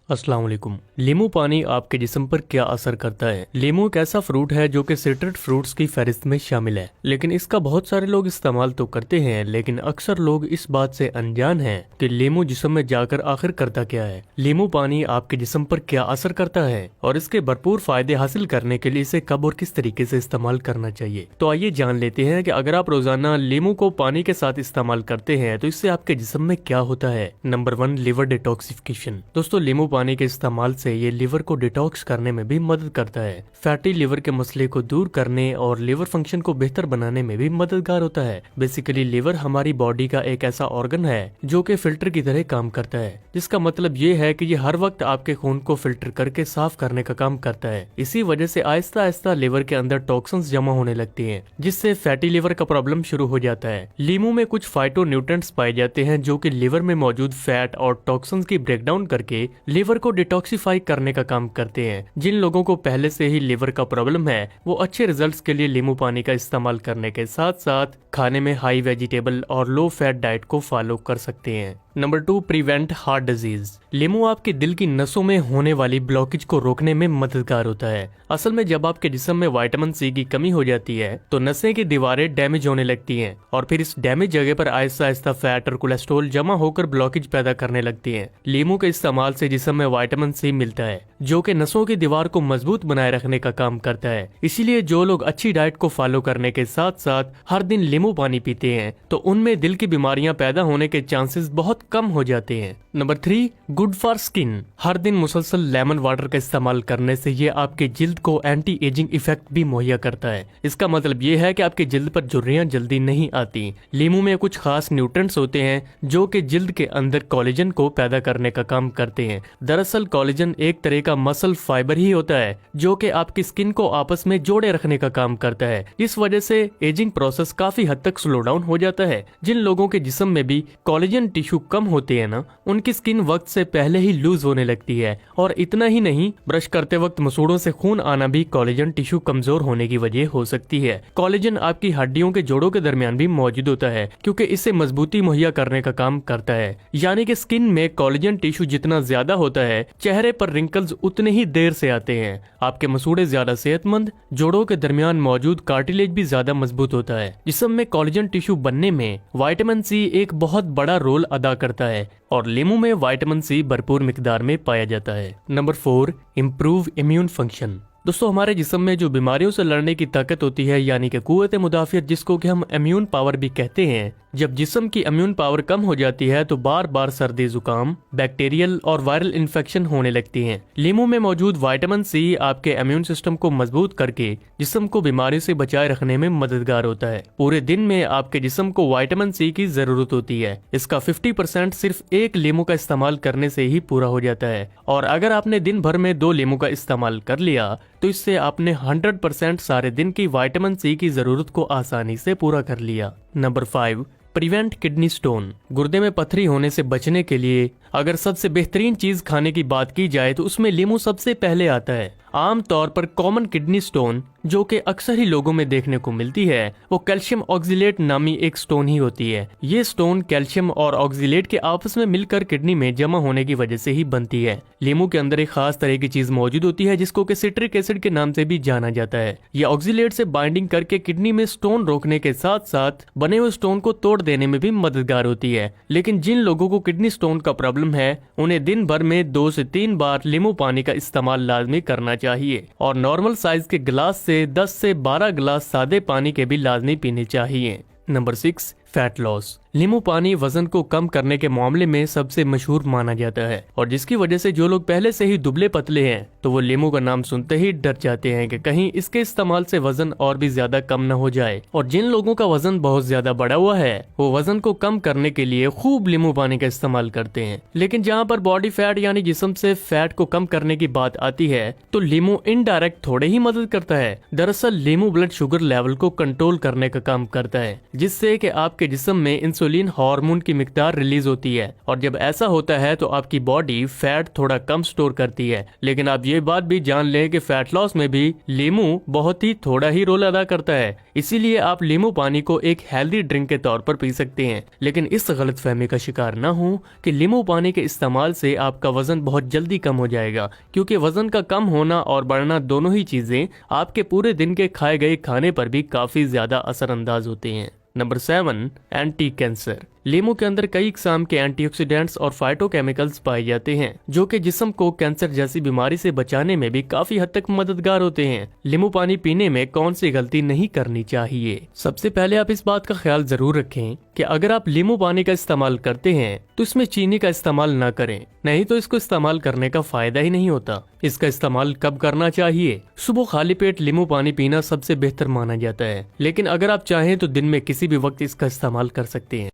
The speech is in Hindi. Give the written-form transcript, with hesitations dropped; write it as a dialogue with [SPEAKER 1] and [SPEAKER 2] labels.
[SPEAKER 1] अस्सलाम वालेकुम। लीमू पानी आपके जिस्म पर क्या असर करता है? लीमू एक ऐसा फ्रूट है जो कि सिट्रस फ्रूट्स की फहरिस्त में शामिल है, लेकिन इसका बहुत सारे लोग इस्तेमाल तो करते हैं, लेकिन अक्सर लोग इस बात से अनजान हैं कि लीमू जिस्म में जाकर आखिर करता क्या है। लीमू पानी आपके जिस्म पर क्या असर करता है और इसके भरपूर फायदे हासिल करने के लिए इसे कब और किस तरीके से इस्तेमाल करना चाहिए, तो आइए जान लेते हैं कि अगर आप रोजाना लीमू को पानी के साथ इस्तेमाल करते हैं तो इससे आपके जिस्म में क्या होता है। Number 1, liver detoxification. दोस्तों, लीमू पानी के इस्तेमाल से ये लिवर को डिटॉक्स करने में भी मदद करता है। फैटी लिवर के मसले को दूर करने और लिवर फंक्शन को बेहतर बनाने में भी मददगार होता है। बेसिकली लिवर हमारी बॉडी का एक ऐसा ऑर्गन है जो कि फिल्टर की तरह काम करता है, जिसका मतलब ये है कि ये हर वक्त आपके खून को फिल्टर करके साफ करने का काम करता है। इसी वजह से आहिस्ता आहिस्ता लिवर के अंदर टॉक्सिन्स जमा होने लगती हैं, जिससे फैटी लिवर का प्रॉब्लम शुरू हो जाता है। लीमू में कुछ फाइटोन्यूट्रिएंट्स पाए जाते हैं जो कि लिवर में मौजूद फैट और टॉक्सिन्स की ब्रेकडाउन करके लिवर को डिटॉक्सिफाई करने का काम करते हैं। जिन लोगों को पहले से ही लिवर का प्रॉब्लम है वो अच्छे रिजल्ट्स के लिए लीमू पानी का इस्तेमाल करने के साथ साथ खाने में हाई वेजिटेबल और लो फैट डाइट को फॉलो कर सकते हैं। Number 2, prevent heart disease. लीमू आपके दिल की नसों में होने वाली ब्लॉकेज को रोकने में मददगार होता है। असल में जब आपके जिस्म में विटामिन सी की कमी हो जाती है तो नसें की दीवारें डैमेज होने लगती हैं और फिर इस डैमेज जगह पर आहिस्ता आहिस्ता फैट और कोलेस्ट्रॉल जमा होकर ब्लॉकेज पैदा करने लगती हैं। लीमू के इस्तेमाल से जिस्म में विटामिन सी मिलता है जो कि नसों की दीवार को मजबूत बनाए रखने का काम करता है। इसीलिए जो लोग अच्छी डाइट को फॉलो करने के साथ साथ हर दिन लीमू पानी पीते हैं तो उनमें दिल की बीमारियां पैदा होने के चांसेस बहुत कम हो जाते हैं। Number 3, good for skin. हर दिन मुसलसल लेमन वाटर का इस्तेमाल करने से ये आपके जिल्द को एंटी एजिंग इफेक्ट भी मुहैया करता है। इसका मतलब ये है कि आपकी जिल्द पर झुर्रियां जल्दी नहीं आती। लीमू में कुछ खास न्यूट्रिएंट्स होते हैं जो कि जिल्द के अंदर कोलेजन को पैदा करने का काम करते हैं। दरअसल कोलेजन एक तरह का मसल फाइबर ही होता है जो कि आपकी स्किन को आपस में जोड़े रखने का काम करता है। इस वजह से एजिंग प्रोसेस काफी हद तक स्लो डाउन हो जाता है। जिन लोगों के जिस्म में भी कोलेजन टिश्यू कम होते हैं ना, उनकी स्किन वक्त से पहले ही लूज होने लगती है। और इतना ही नहीं, ब्रश करते वक्त मसूड़ों से खून आना भी कोलेजन टिश्यू कमजोर होने की वजह हो सकती है। कोलेजन आपकी हड्डियों के जोड़ों के दरमियान भी मौजूद होता है क्योंकि इससे मजबूती मुहैया करने का काम करता है। यानी कि स्किन में कोलेजन टिश्यू जितना ज्यादा होता है, चेहरे पर रिंकल्स उतने ही देर से आते हैं। आपके मसूड़े ज्यादा सेहतमंद, जोड़ों के दरमियान मौजूद कार्टिलेज भी ज्यादा मजबूत होता है। जिस्म में कोलेजन टिश्यू बनने में विटामिन सी एक बहुत बड़ा रोल अदा करता है और लीमू में विटामिन सी भरपूर मिकदार में पाया जाता है। Number 4, improve immune function. दोस्तों, हमारे जिस्म में जो बीमारियों से लड़ने की ताकत होती है, यानी कि कुव्वत मुदाफियत, जिसको कि हम इम्यून पावर भी कहते हैं, जब जिस्म की इम्यून पावर कम हो जाती है तो बार बार सर्दी, जुकाम, बैक्टीरियल और वायरल इन्फेक्शन होने लगती हैं। लीमू में मौजूद विटामिन सी आपके इम्यून सिस्टम को मजबूत करके जिस्म को बीमारी से बचाए रखने में मददगार होता है। पूरे दिन में आपके जिस्म को विटामिन सी की जरूरत होती है। इसका 50% सिर्फ एक लीमू का इस्तेमाल करने से ही पूरा हो जाता है। और अगर आपने दिन भर में 2 लीमू का इस्तेमाल कर लिया तो इससे आपने 100% सारे दिन की विटामिन सी की जरूरत को आसानी से पूरा कर लिया। Number 5, prevent kidney stone. गुर्दे में पथरी होने से बचने के लिए अगर सबसे बेहतरीन चीज खाने की बात की जाए तो उसमें लीमू सबसे पहले आता है। आमतौर पर कॉमन किडनी स्टोन जो कि अक्सर ही लोगों में देखने को मिलती है वो कैल्शियम ऑक्जिलेट नामी एक स्टोन ही होती है। ये स्टोन कैल्शियम और ऑक्जिलेट के आपस में मिलकर किडनी में जमा होने की वजह से ही बनती है। लीमू के अंदर एक खास तरह की चीज मौजूद होती है जिसको कि सिट्रिक एसिड के नाम से भी जाना जाता है। ये ऑक्जिलेट से बाइंडिंग करके किडनी में स्टोन रोकने के साथ साथ बने हुए स्टोन को तोड़ देने में भी मददगार होती है। लेकिन जिन लोगों को किडनी स्टोन का प्रॉब्लम है उन्हें दिन भर में 2 से 3 बार लीमू पानी का इस्तेमाल लाजमी करना चाहिए और नॉर्मल साइज के गिलास से 10 से 12 गिलास सादे पानी के भी लाजमी पीने चाहिए। Number 6, fat loss. लीमू पानी वजन को कम करने के मामले में सबसे मशहूर माना जाता है और जिसकी वजह से जो लोग पहले से ही दुबले पतले हैं तो वो लीमू का नाम सुनते ही डर जाते हैं कि कहीं इसके इस्तेमाल से वजन और भी ज्यादा कम न हो जाए। और जिन लोगों का वजन बहुत ज्यादा बढ़ा हुआ है वो वजन को कम करने के लिए खूब लीमू पानी का इस्तेमाल करते हैं। लेकिन जहाँ पर बॉडी फैट यानी जिस्म से फैट को कम करने की बात आती है तो लीमू इनडायरेक्ट थोड़े ही मदद करता है। दरअसल लीमू ब्लड शुगर लेवल को कंट्रोल करने का काम करता है जिससे कि आपके आपके जिस्म में इंसुलिन हार्मोन की मिकदार रिलीज होती है, और जब ऐसा होता है तो आपकी बॉडी फैट थोड़ा कम स्टोर करती है। लेकिन आप ये बात भी जान लें कि फैट लॉस में भी लीमू बहुत ही थोड़ा ही रोल अदा करता है। इसीलिए आप लीमू पानी को एक हेल्दी ड्रिंक के तौर पर पी सकते हैं। लेकिन इस गलतफहमी का शिकार न हो कि लीमू पानी के इस्तेमाल से आपका वजन बहुत जल्दी कम हो जाएगा, क्योंकि वजन का कम होना और बढ़ना दोनों ही चीजें आपके पूरे दिन के खाए गए खाने पर भी काफी ज्यादा असरअंदाज होते हैं। Number 7, anti cancer. लीमू के अंदर कई किस्म के एंटीऑक्सीडेंट्स और फाइटोकेमिकल्स पाए जाते हैं, जो कि जिस्म को कैंसर जैसी बीमारी से बचाने में भी काफी हद तक मददगार होते हैं। लीमू पानी पीने में कौन सी गलती नहीं करनी चाहिए? सबसे पहले आप इस बात का ख्याल जरूर रखें कि अगर आप लीमू पानी का इस्तेमाल करते हैं तो इसमें चीनी का इस्तेमाल न करें, नहीं तो इसको इस्तेमाल करने का फायदा ही नहीं होता। इसका इस्तेमाल कब करना चाहिए? सुबह खाली पेट लीमू पानी पीना सबसे बेहतर माना जाता है, लेकिन अगर आप चाहें तो दिन में किसी भी वक्त इसका इस्तेमाल कर सकते हैं।